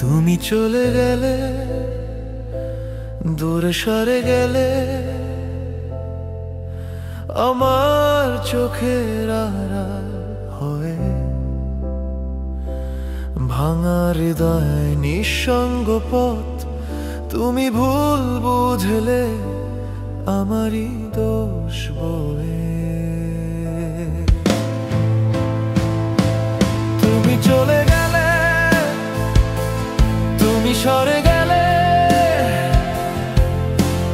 তুমি চলে গেলে, দূরে সরে গেলে, আমার চোখের আড়াল হয়ে ভাঙা হৃদয় নিঃসঙ্গ পথ তুমি ভুল বুঝলে আমারই দোষ বলে। তুমি চলে গেলে, তুমি সরে গেলে,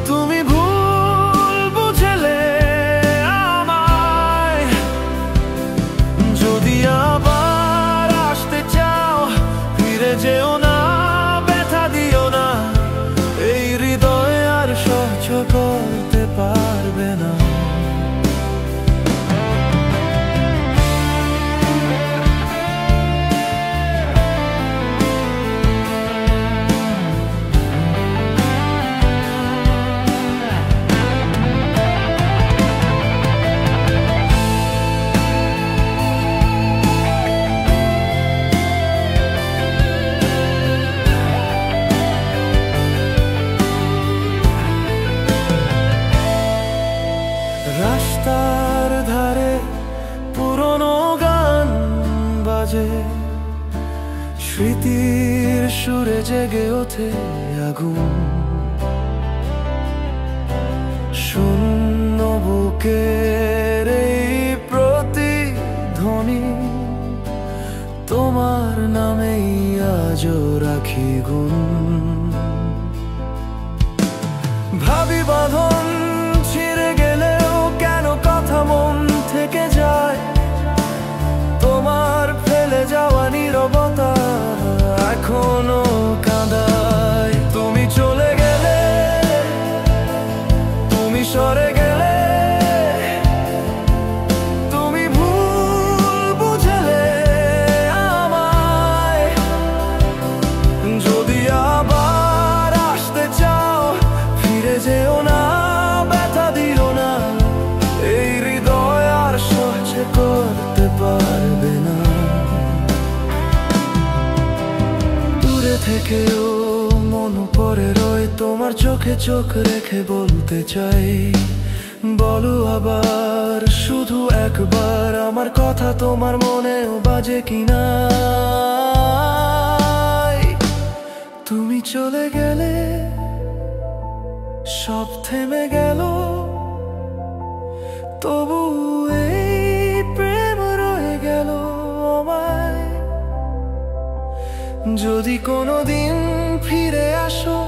তুমি ভুল বুঝলে আমায়। যদি আবার আসতে চাও ফিরে যেও না, ব্যথা দিও না, এই হৃদয় আর সহ্য করতে পারবে না। রাস্তার ধারে পুরনো গান বাজে, স্মৃতির সুরে জেগে ওঠে আগুন। শূন্য বুকের এই প্রতিধ্বনি, তোমার নামেই আজও রাখি গুণ। ভাবি বাঁধন ছিঁড়ে গেলেও কেন কথা মন থেকে যায়, তোমার ফেলে যাওয়া নীরবতা এখনো কাঁদায়। তুমি চলে গেলে, তুমি সরে গেলে, তুমি ভুল বুঝলে আমায়। যদি আবার আসতে চাও ফিরে যেও না, ব্যথা দিও না, এই হৃদয় আর সহ্য করতে পারবে না। দূরে থেকেও মন পড়ে রয়, তোমার চোখে চোখ রেখে বলতে চাই, বলো আবার শুধু একবার আমার কথা তোমার মনেও বাজে কিনা। তুমি চলে গেলে, সব থেমে গেল, তবু এই প্রেম রয়ে গেল আমায়। যদি কোনোদিন ফিরে আসো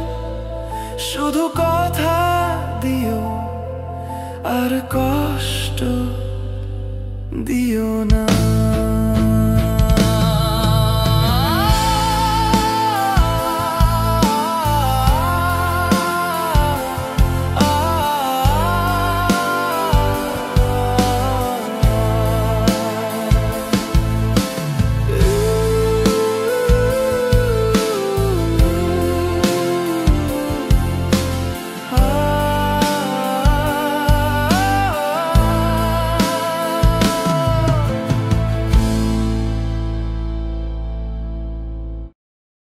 শুধু কথা দিও, আর কষ্ট দিও না।